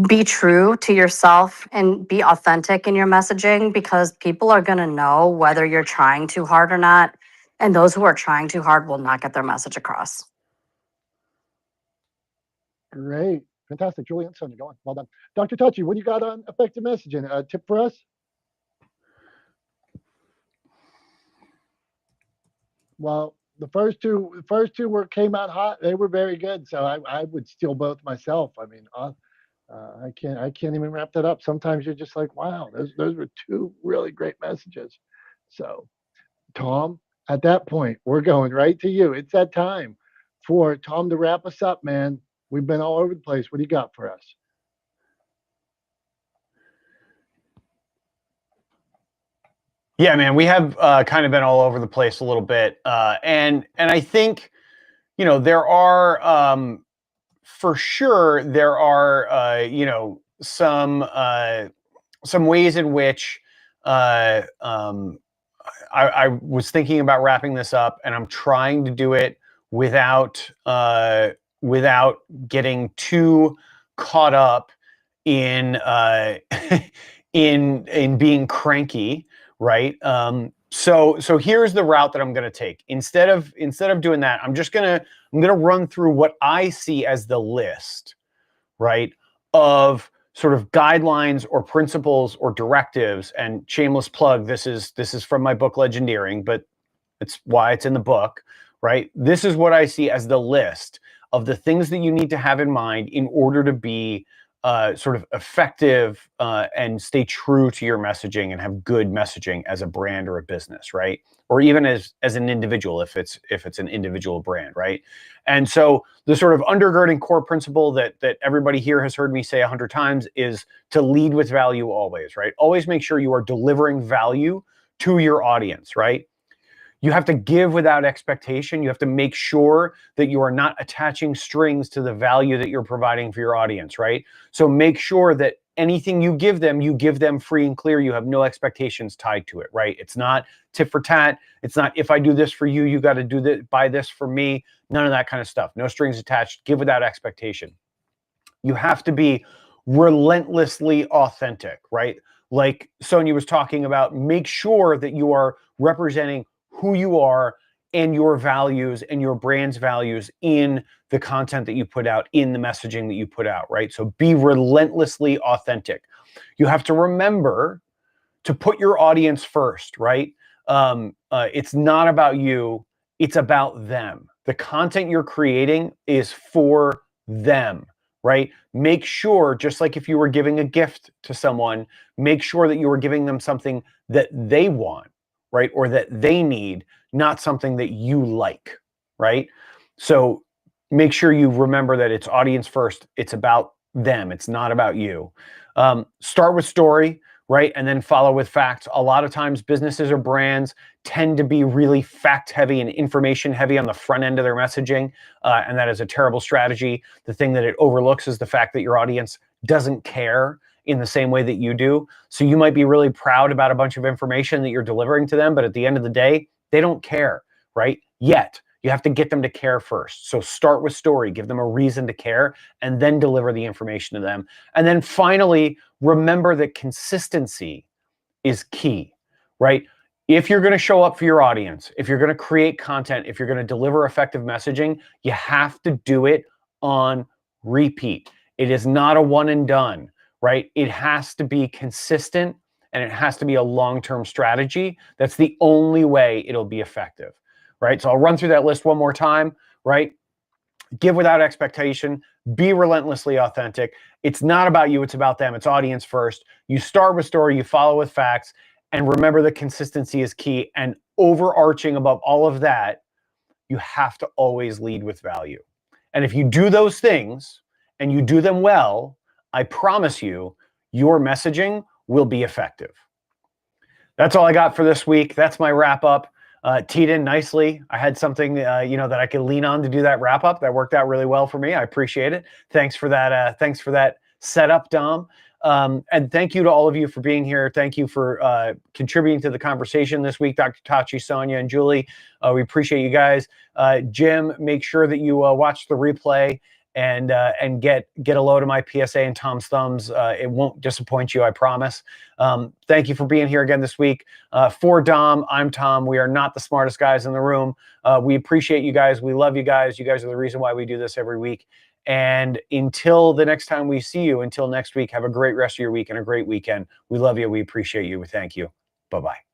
be true to yourself and be authentic in your messaging, because people are going to know whether you're trying too hard or not. And those who are trying too hard will not get their message across.
Great. Fantastic. Julie and Sonia, go on. Well done. Dr. Tachi, what do you got on effective messaging? A tip for us? Well, the first two came out hot. They were very good. So I would steal both myself. I mean, I can't even wrap that up. Sometimes you're just like, wow, those were two really great messages. So, Tom, at that point, we're going right to you. It's that time for Tom to wrap us up, man. We've been all over the place. What do you got for us?
Yeah, man, we have kind of been all over the place a little bit, and I think, there are for sure there are some ways in which I was thinking about wrapping this up, and I'm trying to do it without getting too caught up in in being cranky, right? So here's the route that I'm going to take. Instead of doing that, I'm going to run through what I see as the list, right, of sort of guidelines or principles or directives. And shameless plug, this is from my book Legendeering, but it's why it's in the book, right? This is what I see as the list of the things that you need to have in mind in order to be sort of effective and stay true to your messaging and have good messaging as a brand or a business, right? Or even as an individual, if it's an individual brand, right? And so the sort of undergirding core principle that everybody here has heard me say 100 times is to lead with value always, right? Always make sure you are delivering value to your audience, right? You have to give without expectation. You have to make sure that you are not attaching strings to the value that you're providing for your audience, right? So make sure that anything you give them free and clear. You have no expectations tied to it, right? It's not tit for tat. It's not, if I do this for you, you got to do this, buy this for me. None of that kind of stuff. No strings attached. Give without expectation. You have to be relentlessly authentic, right? Like Sonia was talking about, make sure that you are representing who you are and your values and your brand's values in the content that you put out, in the messaging that you put out, right? So be relentlessly authentic. You have to remember to put your audience first, right? It's not about you, it's about them. The content you're creating is for them, right? Make sure, just like if you were giving a gift to someone, make sure that you are giving them something that they want, right? Or that they need, not something that you like, right? So make sure you remember that it's audience first. It's about them. It's not about you. Start with story, right? And then follow with facts. A lot of times businesses or brands tend to be really fact heavy and information heavy on the front end of their messaging. And that is a terrible strategy. The thing that it overlooks is the fact that your audience doesn't care in the same way that you do. So you might be really proud about a bunch of information that you're delivering to them, but at the end of the day, they don't care, right? Yet. You have to get them to care first. So start with story, give them a reason to care, and then deliver the information to them. And then finally, remember that consistency is key, right? If you're going to show up for your audience, if you're going to create content, if you're going to deliver effective messaging, you have to do it on repeat. It is not a one and done, right? It has to be consistent and it has to be a long-term strategy. That's the only way it'll be effective, right? So I'll run through that list one more time, right? Give without expectation, be relentlessly authentic. It's not about you, it's about them. It's audience first. You start with story, you follow with facts, and remember that consistency is key. And overarching above all of that, you have to always lead with value. And if you do those things and you do them well, I promise you, your messaging will be effective. That's all I got for this week. That's my wrap up. Teed in nicely. I had something, that I could lean on to do that wrap up. That worked out really well for me. I appreciate it. Thanks for that. Thanks for that setup, Dom. And thank you to all of you for being here. Thank you for contributing to the conversation this week, Dr. Tachi, Sonia, and Julie. We appreciate you guys. Jim, make sure that you watch the replay and get a load of my PSA and Tom's thumbs. It won't disappoint you, I promise. Thank you for being here again this week. For Dom, I'm Tom. We are not the smartest guys in the room. We appreciate you guys. We love you guys. You guys are the reason why we do this every week. And until the next time we see you, until next week, have a great rest of your week and a great weekend. We love you. We appreciate you. We thank you. Bye-bye.